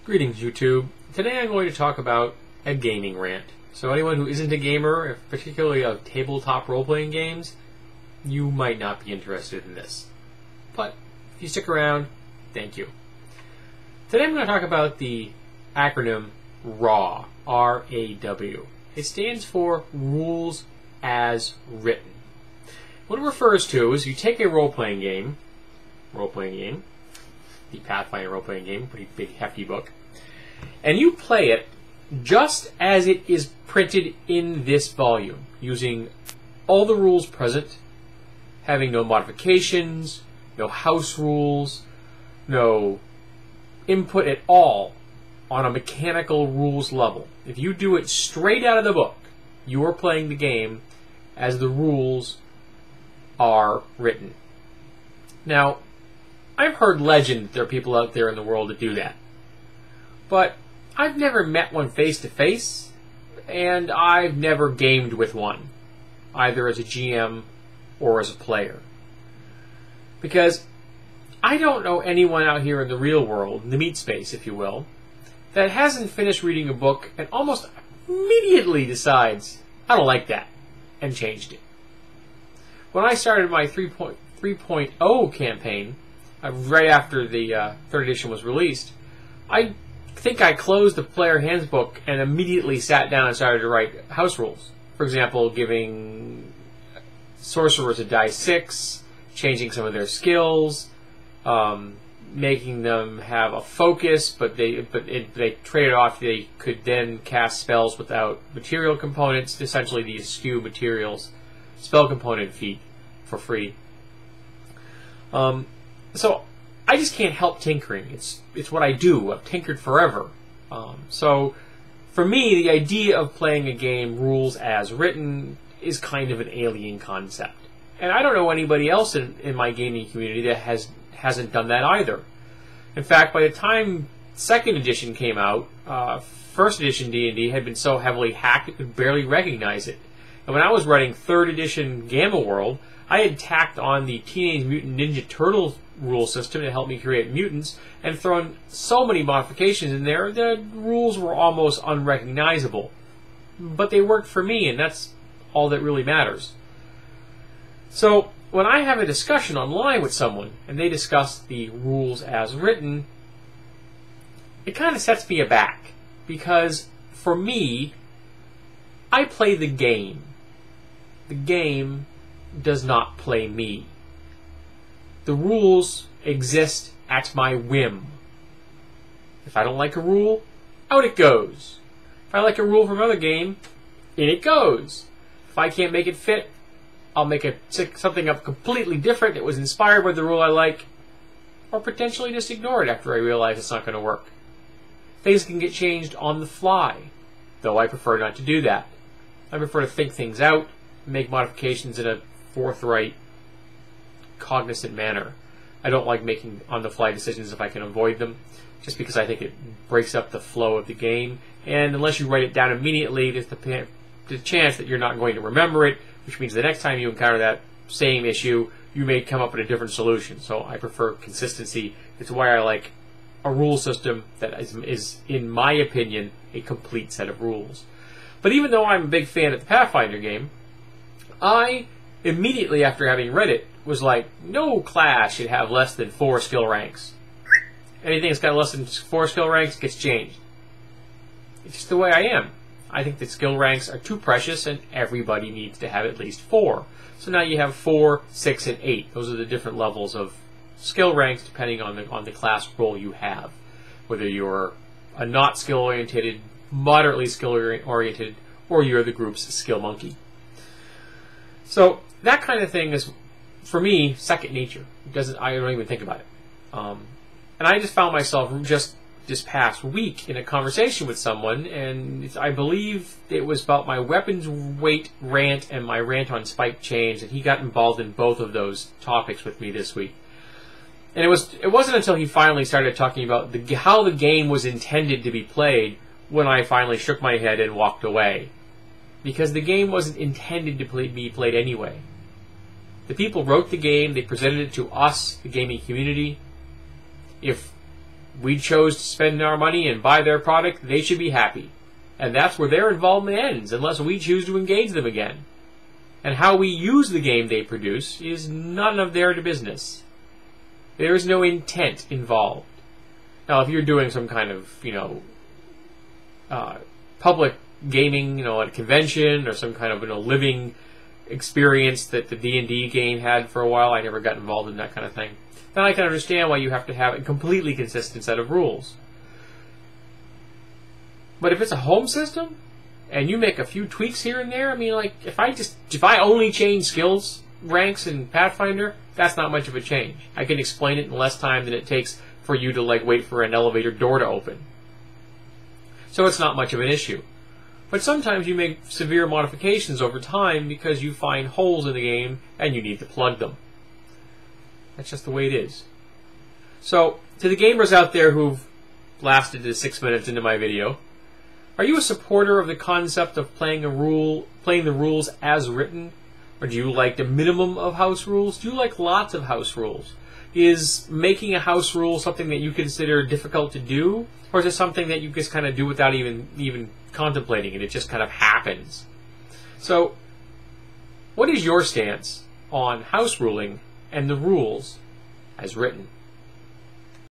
Greetings, YouTube. Today I'm going to talk about a gaming rant. So anyone who isn't a gamer, particularly of tabletop role-playing games, you might not be interested in this. But if you stick around, thank you. Today I'm going to talk about the acronym RAW, R-A-W. It stands for Rules as Written. What it refers to is you take a role-playing game, the Pathfinder role-playing game, pretty big, hefty book, and you play it just as it is printed in this volume, using all the rules present, having no modifications, no house rules, no input at all on a mechanical rules level. If you do it straight out of the book, you are playing the game as the rules are written. Now, I've heard legend that there are people out there in the world that do that. But I've never met one face to face, and I've never gamed with one, either as a GM or as a player. Because I don't know anyone out here in the real world, in the meat space, if you will, that hasn't finished reading a book and almost immediately decides, I don't like that, and changed it. When I started my 3.0 campaign, right after the third edition was released, I think I closed the player handbook and immediately sat down and started to write house rules. For example, giving sorcerers a die 6, changing some of their skills, making them have a focus, but they traded off. They could then cast spells without material components, essentially the eschew materials spell component feat for free. So I just can't help tinkering. It's what I do. I've tinkered forever. So for me, the idea of playing a game rules as written is kind of an alien concept. And I don't know anybody else in my gaming community that hasn't done that either. In fact, by the time 2nd edition came out, 1st edition D&D had been so heavily hacked it could barely recognize it. And when I was writing 3rd edition Gamma World, I had tacked on the Teenage Mutant Ninja Turtles rule system to help me create mutants and thrown so many modifications in there the rules were almost unrecognizable. But they worked for me, and that's all that really matters. So when I have a discussion online with someone and they discuss the rules as written, it kind of sets me aback, because for me, I play the game. The game does not play me. The rules exist at my whim. If I don't like a rule, out it goes. If I like a rule from another game, in it goes. If I can't make it fit, I'll make something up completely different that was inspired by the rule I like, or potentially just ignore it after I realize it's not going to work. Things can get changed on the fly, though I prefer not to do that. I prefer to think things out, make modifications in a forthright, cognizant manner. I don't like making on-the-fly decisions if I can avoid them, just because I think it breaks up the flow of the game, and unless you write it down immediately, there's the chance that you're not going to remember it, which means the next time you encounter that same issue, you may come up with a different solution. So I prefer consistency. It's why I like a rule system that is, in my opinion, a complete set of rules. But even though I'm a big fan of the Pathfinder game, I immediately after having read it was like, no class should have less than 4 skill ranks. Anything that's got less than 4 skill ranks gets changed. It's just the way I am. I think that skill ranks are too precious and everybody needs to have at least 4. So now you have 4, 6, and 8. Those are the different levels of skill ranks depending on the class role you have. Whether you're a not skill-oriented, moderately skill-oriented, or you're the group's skill monkey. So that kind of thing is, for me, second nature. I don't even think about it. And I just found myself just this past week in a conversation with someone, and I believe it was about my weapons weight rant and my rant on spike chains, and he got involved in both of those topics with me this week. And it wasn't until he finally started talking about how the game was intended to be played when I finally shook my head and walked away. Because the game wasn't intended to be played anyway. The people wrote the game, they presented it to us, the gaming community. If we chose to spend our money and buy their product, they should be happy. And that's where their involvement ends, unless we choose to engage them again. And how we use the game they produce is none of their business. There is no intent involved. Now, if you're doing some kind of, public gaming, at a convention, or some kind of, living experience that the D&D game had for a while, I never got involved in that kind of thing, then I can understand why you have to have a completely consistent set of rules. But if it's a home system, and you make a few tweaks here and there, if I only change skills ranks in Pathfinder, that's not much of a change. I can explain it in less time than it takes for you to wait for an elevator door to open. So it's not much of an issue. But sometimes you make severe modifications over time because you find holes in the game and you need to plug them. That's just the way it is. So, to the gamers out there who've lasted to 6 minutes into my video, are you a supporter of the concept of playing the rules as written? Or do you like the minimum of house rules? Do you like lots of house rules? Is making a house rule something that you consider difficult to do? Or is it something that you just kind of do without even contemplating it? It just kind of happens. So, what is your stance on house ruling and the rules as written?